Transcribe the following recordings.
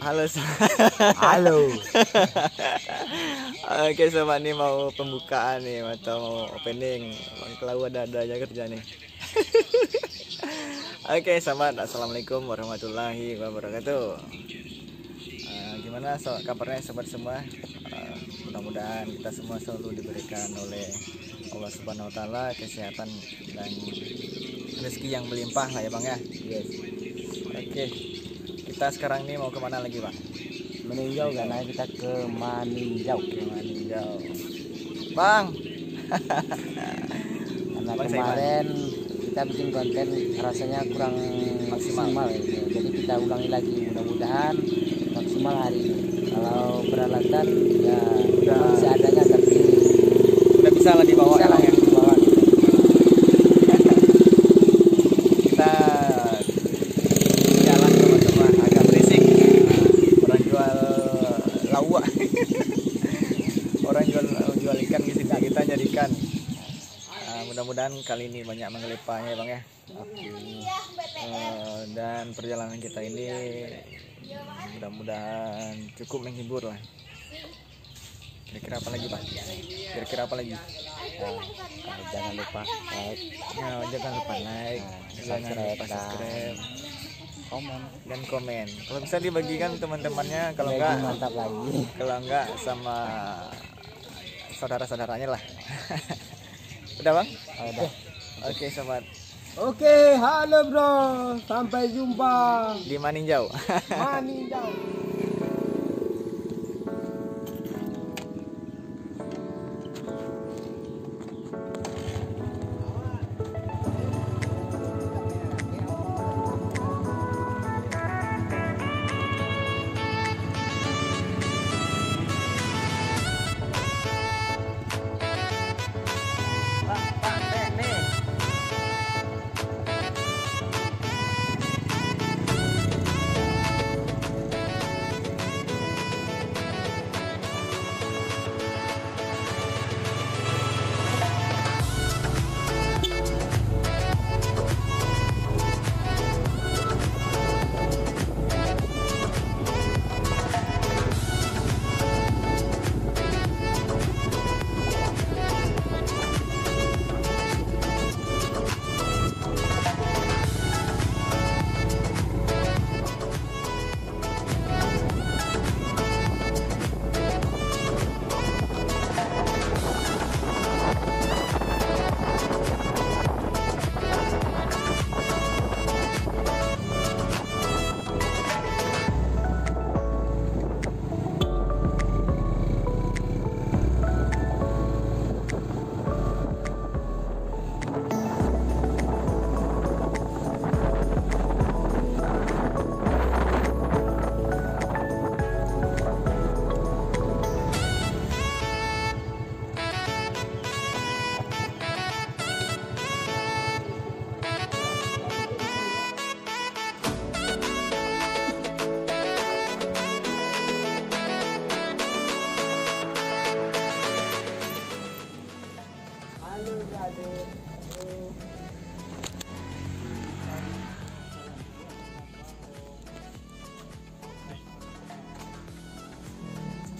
Halo. Halo. Oke sobat, nih mau pembukaan nih atau mau opening. Bang Klau ada aja kerja nih. Oke sobat, assalamualaikum warahmatullahi wabarakatuh. Gimana kabarnya sobat semua? Mudah-mudahan kita semua selalu diberikan oleh Allah Subhanahu Wa Taala kesehatan dan rezeki yang melimpah lah ya bang ya. Yes. Oke, kita sekarang nih mau kemana lagi bang? Meninjau karena kita ke Maninjau. Bang. Karena Bang, kemarin kita bikin konten rasanya kurang maksimal ya. Jadi kita ulangi lagi, mudah-mudahan maksimal hari ini. Kalau peralatan ya udah seadanya, tapi udah bisa lah dibawa ya bang ya. Kita jalan teman-teman, agak berisik. Orang jual lawak. Orang jual ikan di sini, kita nyari ikan. Mudah-mudahan kali ini banyak mengelepanya bang ya. Dan perjalanan kita ini mudah-mudahan cukup menghibur lah. Kira-kira apa lagi bang? Kira-kira apa lagi? Jangan lupa like, Jangan lupa like, jangan lupa subscribe, dan komen. Kalau bisa dibagikan teman-temannya, kalau enggak mantap lagi. Kalau enggak sama saudara-saudaranya lah. Udah bang? Udah. Oke sobat. Oke, halo bro. Sampai jumpa Di Maninjau. Maninjau.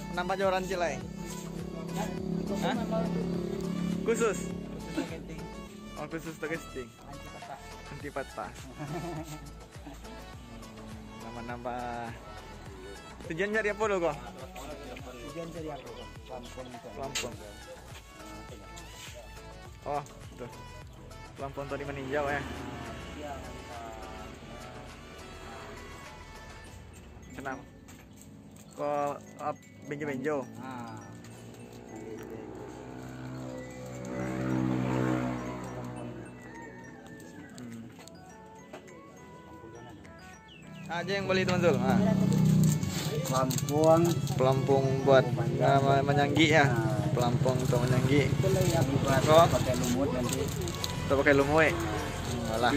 Nampak joran Cilai. Hah? Khusus. Oh khusus untuk casting. Anti patah. Nambah. Tujuan cari apa lo kok? Tujuan cari apa? Pelampung. Oh, tuh. Pelampung tadi meninjau ya. Kenapa? Kok benjo-benjo? Aja yang beli teman Zul. Pelampung buat menyanggi ya. Pelampung untuk menyanggi. Kok pakai lumut nanti. Kita pakai lumut. Alah.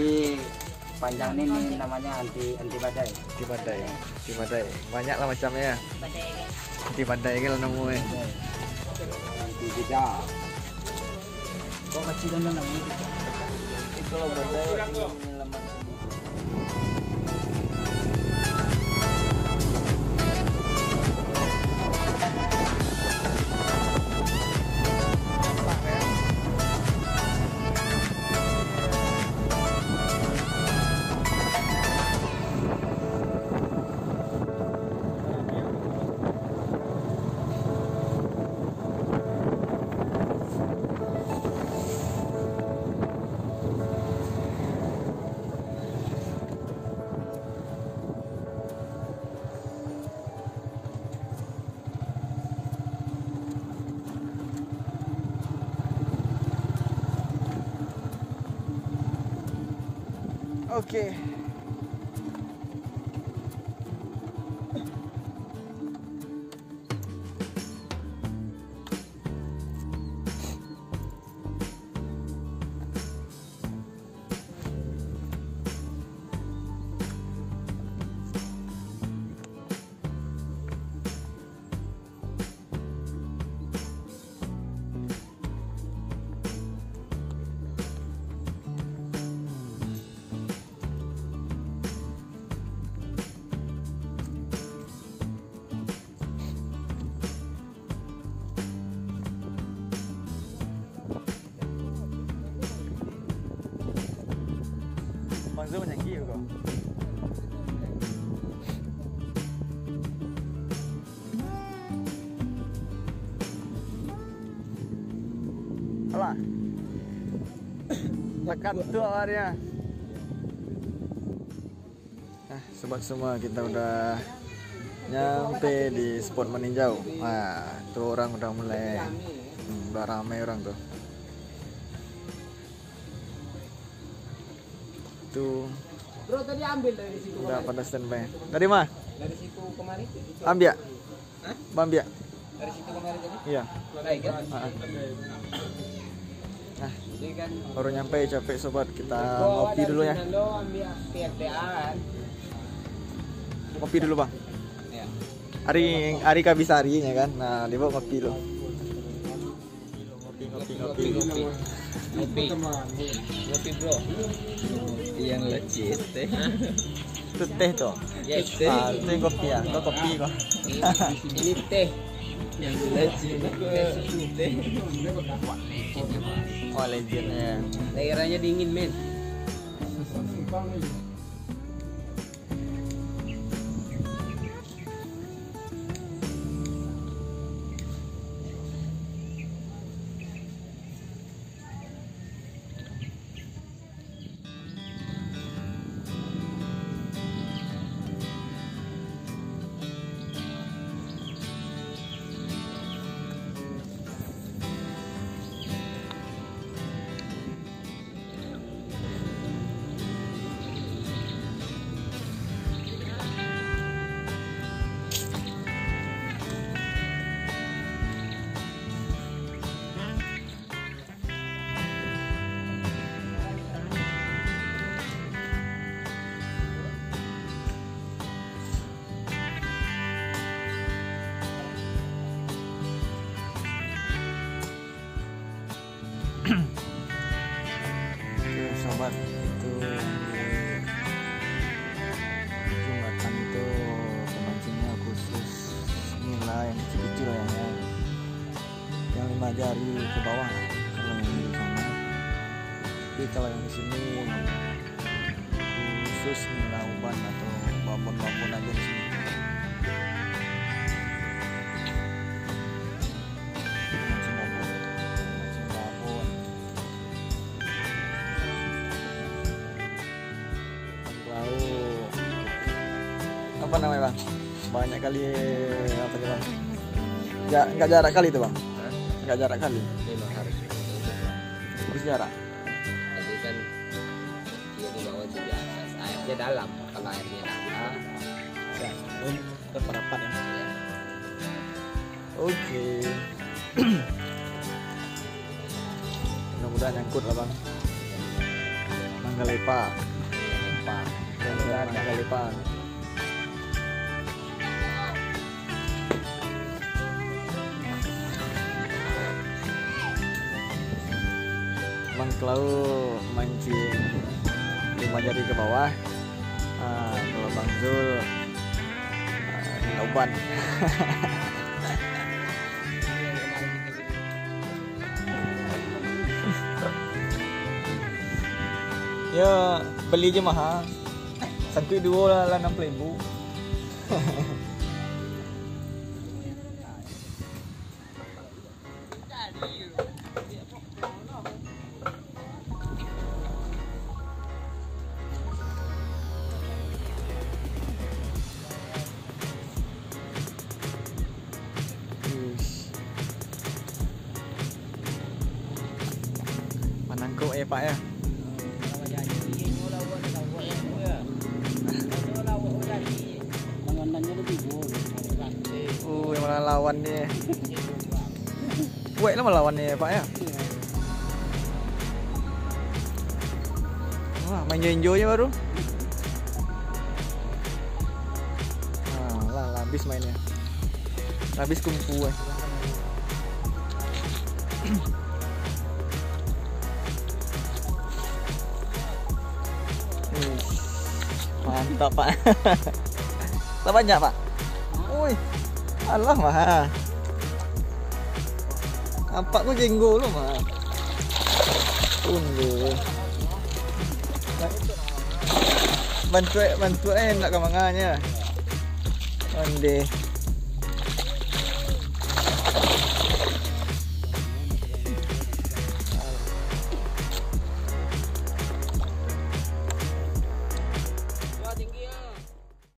Panjang ini namanya anti badai. Anti badai. Banyak lah macamnya ya. Anti badai kan nemu ya. Anti bijak. Kok kecil namanya? Itu loh badai ini lemah. Oke. Bang Zul menyanyi kok. Alah. Lekat tuh awarnya. Nah, sobat semua, kita udah nyampe di spot meninjau. Nah, tuh orang udah mulai udah ramai orang tuh. Tuh. Bro, tadi ambil dari situ. Udah pada standby. Dari mana? Dari situ kemarin. Ambia. Hah? Bambia. Dari situ kemarin tadi. Iya. Baik kan? Nah, Ini kan baru nyampe, capek sobat. Kita ngopi dulu ya. Lo ambil PRTA-an. Ngopi dulu, Bang. Ya. Hari Kabisarinya kan. Nah, dia bawa ngopi dulu. Ngopi. Ngopi bro. Yang legit teh. Itu teh tuh. Yes, teh. Ah, itu yang kopi ya. Lo kopi kok. Ini teh. Yang legit. Teh. Oh, legendnya. Daerahnya dingin men. Oke sobat, itu jembatan itu pemancingnya khusus nilai yang kecil-kecil yang 5 jari ke bawah kalau yang di sana. Tapi kalau yang di sini khusus nilai uban atau babon-babon aja di sini. Apa namanya bang? Banyak kali apa sih bang? Nggak jarak kali itu bang? Nggak jarak kali? Memang harus jarak? tapi kan dia di bawah itu biasa, airnya dalam. Kalau airnya dalam Berperapan ya? Oke. Mudah-mudahan nyangkut lah bang. Manggalepa. Manggalepa. Bang Klau mancing 5 jari ke bawah. Kalau Bang Zul uban. Ya beli aja mahal. Satu dua lah 60.000. Manangko Pak ya. malah lawannya. Wek lah melawannya Pak ya. Wah, main enjoy-nya baru. Nah, lah habis mainnya. Habis kungfu. Mantap Pak. Tak banyak Pak. Woi. Allah mah. Apa kok jenggo lo mah. Unduh. Bantu enak ke manganya. Onde.